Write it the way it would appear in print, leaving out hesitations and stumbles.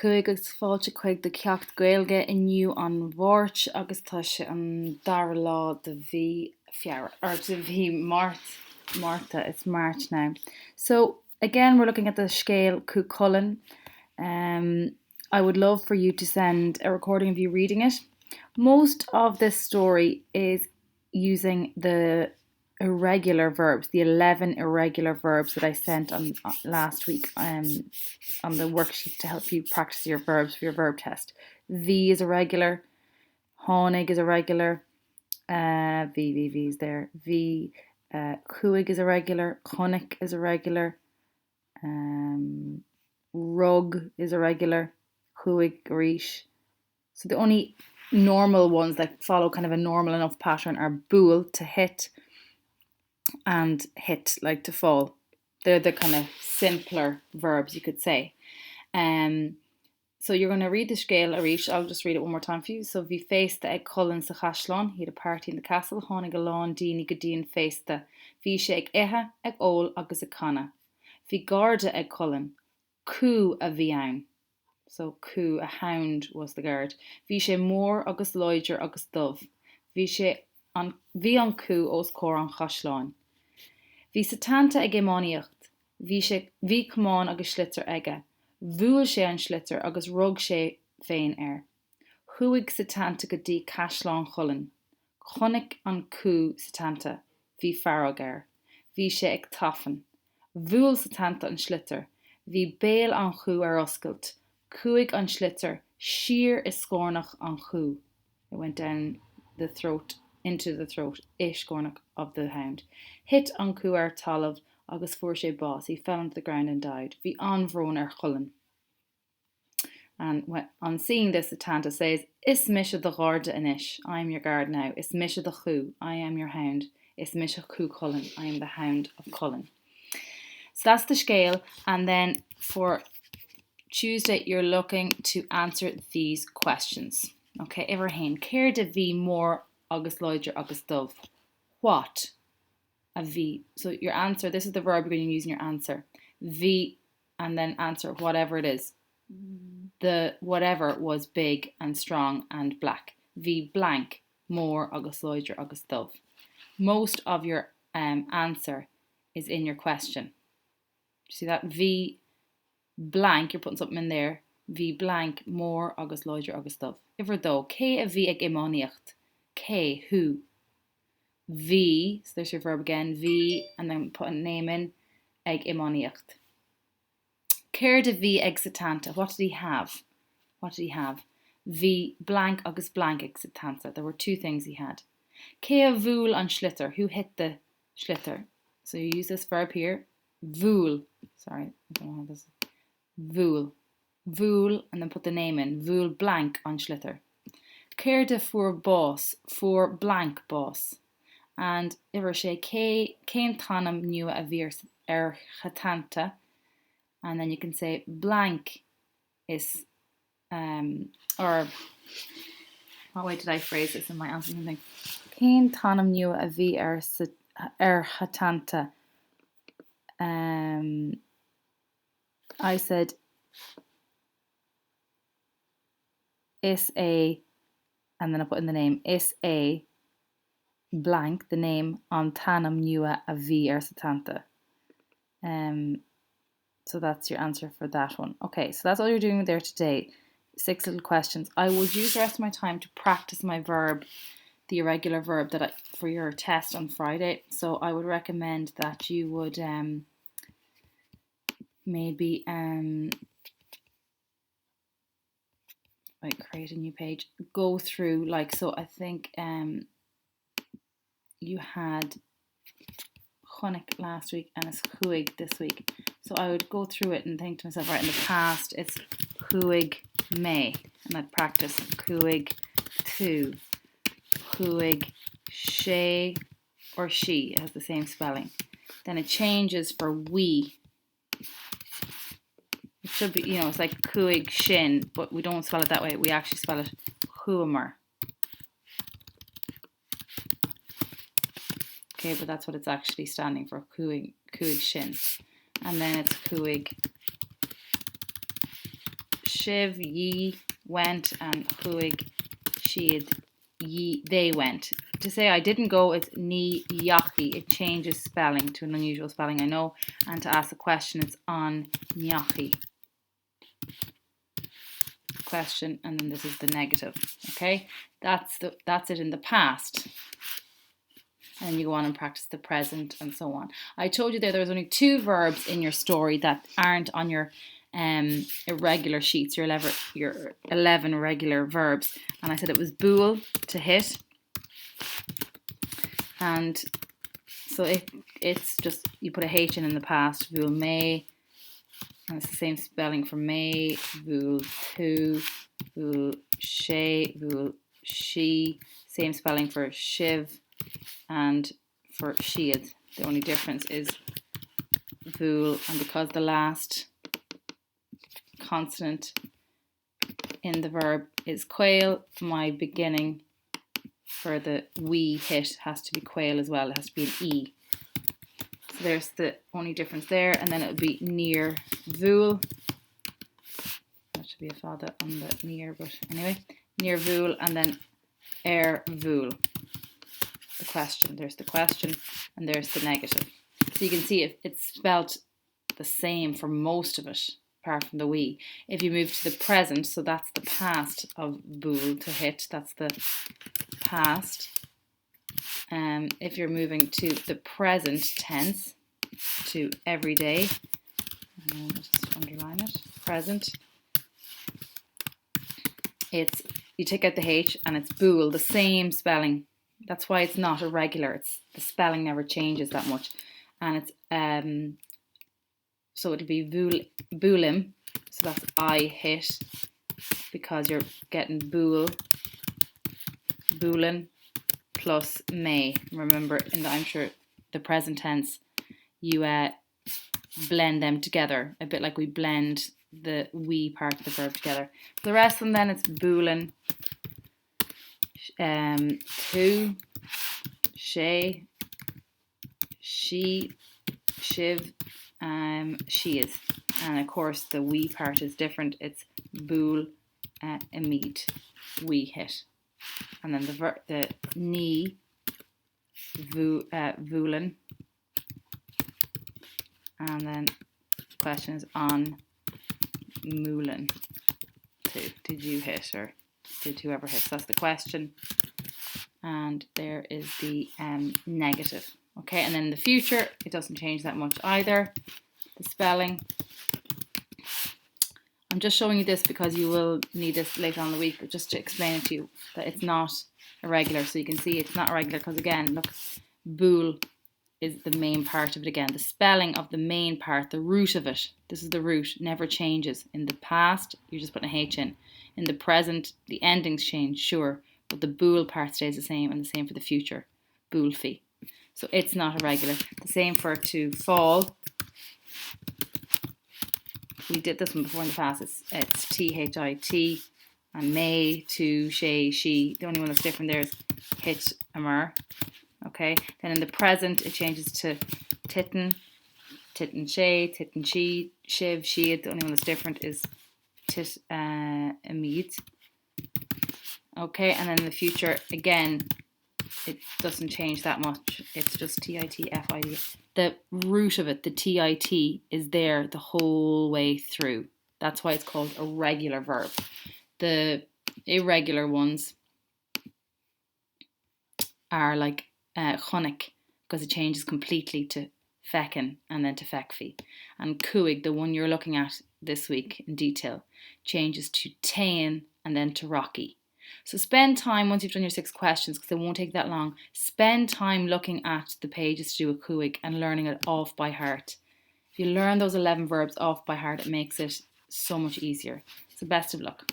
cuaig agus fáilte chuig de ceacht Gaeilge inniu an Máirt agus tá sé an dar lá de bhí fiara, or de bhí Máirta, it's Máirt now. So again, we're looking at the scale Cú Cullen. I would love for you to send a recording of you reading it. Most of this story is using the irregular verbs, the 11 irregular verbs that I sent on last week on the worksheet to help you practice your verbs for your verb test. V is irregular, hánig is irregular, V is there, V, cuaig is irregular, chonic is irregular, rug is irregular, chuaig ríis. So the only normal ones that follow kind of a normal enough pattern are buail, to hit, and hit, like to fall. They're the kind of simpler verbs, you could say. So you're going to read the scale arís. I'll just read it one more time for you. So bhí féasta ag Cullen sa Chaisleán, he had a party in the castle, tháinig a lán daoine go dtíon féasta. Bhí sé ag ithe ag ól agus ag canna. Bhí garda ag Cullen, cú a bhí ann. So cú, a hound was the guard. Bhí sé mór agus loidir agus dubh. Bhí an cú os cór an Chaisleán. Bhí sa tanta ag éimeánaíocht. Bhí cumán agus slitzer aige. Bhuail sé an slitzer agus rug sé féin air. Chuaig sa tanta go dtí Chaisleán Cullen. Chonic an cú sa tanta. Bhí farag air. Bhí sé ag tafan. Bhuail sa tanta an slitzer. Bhí béal an cú ar oscailt. Cuaig an slitzer, sheer is scornach an cú. It went down the throat, into the throat, ish scornach of the hound. Hit an cú ar talamh agus fuair sé bás. He fell onto the ground and died. Bhí an bhrón ar Cullen. And on seeing this, the tanta says, Is misha the garda anish, I am your guard now. Is misha the cú, I am your hound. Is misha cú Cullen, I am the hound of Cullen. So that's the scale, and then for Tuesday, you're looking to answer these questions. Okay, Ibrahim, céir de bhí mór agus loidir agus dubh. What? A bhí. So your answer, this is the verb you're going to use in your answer. Bhí, and then answer whatever it is. The whatever was big and strong and black. Bhí blank, mór agus loidir agus dubh. Most of your answer is in your question. See that? Bhí blank, you're putting something in there. Bhí blank, mór agus loidir agus dubh. Ifir though, cé a bhí ag éimeánaíocht. Cé, who. Bhí, so there's your verb again. Bhí, and then put a name in, ag éimeánaíocht. Céir de bhí ag sa tanta. What did he have? What did he have? Bhí blank agus blank ag sa tanta. There were two things he had. Cé a bhuail an slither. Who hit the slither? So you use this verb here. Bhuail. Sorry, I don't know how this is. Bhuail. Bhuail, and then put the name in. Bhuail blank an slither. Céir de fuair bás. Fuair blank bás. And ifir sé cén tanam nua a bhí ar chatanta. And then you can say blank is, or what way did I phrase this in my answer? Cén tanam nua a bhí ar chatanta. I said is a, and then I put in the name, is a blank, the name, an tanam nua a bhí ar sa tanta. So that's your answer for that one. Okay, so that's all you're doing there today. 6 little questions. I would use the rest of my time to practice my verb, the irregular verb for your test on Friday. So I would recommend that you would maybe create a new page. Go through, like, so I think you had chonic last week and it's chuaig this week. So I would go through it and think to myself, right, in the past it's chuaig May, and I'd practice chuaig two, chuaig sé or she, it has the same spelling. Then it changes for we. It should be, it's like chuaig shin, but we don't spell it that way. We actually spell it chuamar. Okay, but that's what it's actually standing for, chuaig shin. And then it's chuaig Shiv, ye, went, and chuig, she'd, ye, they went. To say I didn't go, it's ni yachi. It changes spelling to an unusual spelling, I know. And to ask a question, it's on nyachi. Question, and then this is the negative. Okay, that's it in the past. And then you go on and practice the present and so on. I told you there's only 2 verbs in your story that aren't on your irregular sheets, your 11 regular verbs. And I said it was bual, to hit. And so it's just, you put a H in the past, bual may, and it's the same spelling for may, bual tu, bual she, bual she, same spelling for shiv and for shead. The only difference is bual, and because the last consonant in the verb is quail, my beginning for the we hit has to be quail as well. It has to be an E. So there's the only difference there, and then it would be near vul. That should be a fada on the near, but anyway, near vul, and then vul. The question. There's the question, and there's the negative. So you can see it's spelt the same for most of it, apart from the we. If you move to the present, so that's the past of bull, to hit, that's the past. If you're moving to the present tense, to every day, I'll just underline it, present, it's, you take out the H and it's bull, the same spelling. That's why it's not irregular. It's, the spelling never changes that much. And it's so it'll be bulim, so that's I hit, because you're getting bull, bulin plus may. Remember, in the, I'm sure, the present tense, you blend them together, a bit like we blend the we part of the verb together. For the rest of them, then it's bulin, tu, she, shiv, she is. And of course the we part is different. It's bul, emit, we hit. And then the ni, vulin. And then the question is on mulin, too. Did you hit, or did whoever hit? So that's the question. And there is the negative. Okay, and then in the future, it doesn't change that much either. The spelling. I'm just showing you this because you will need this later on in the week, but just to explain it to you that it's not irregular. So you can see it's not irregular because, again, look, bull is the main part of it again. The spelling of the main part, the root of it, this is the root, never changes. In the past, you're just putting a H in. In the present, the endings change, sure, but the bull part stays the same, and the same for the future, bulfi. So it's not irregular. The same for to fall. We did this one before in the past. It's T-H-I-T, and may, to, she. The only one that's different there is hit, amar. Okay. Then in the present, it changes to titten, she, shiv, she. The only one that's different is tit, emit. Okay. And then in the future, again, it doesn't change that much. It's just T-I-T-F-I-D. The root of it, the T-I-T, is there the whole way through. That's why it's called a regular verb. The irregular ones are like chonig, because it changes completely to feckin and then to fecfi. And cuig, the one you're looking at this week in detail, changes to tain and then to rocky. So spend time, once you've done your 6 questions, because it won't take that long, spend time looking at the pages to do a cuig and learning it off by heart. If you learn those 11 verbs off by heart, it makes it so much easier. So best of luck.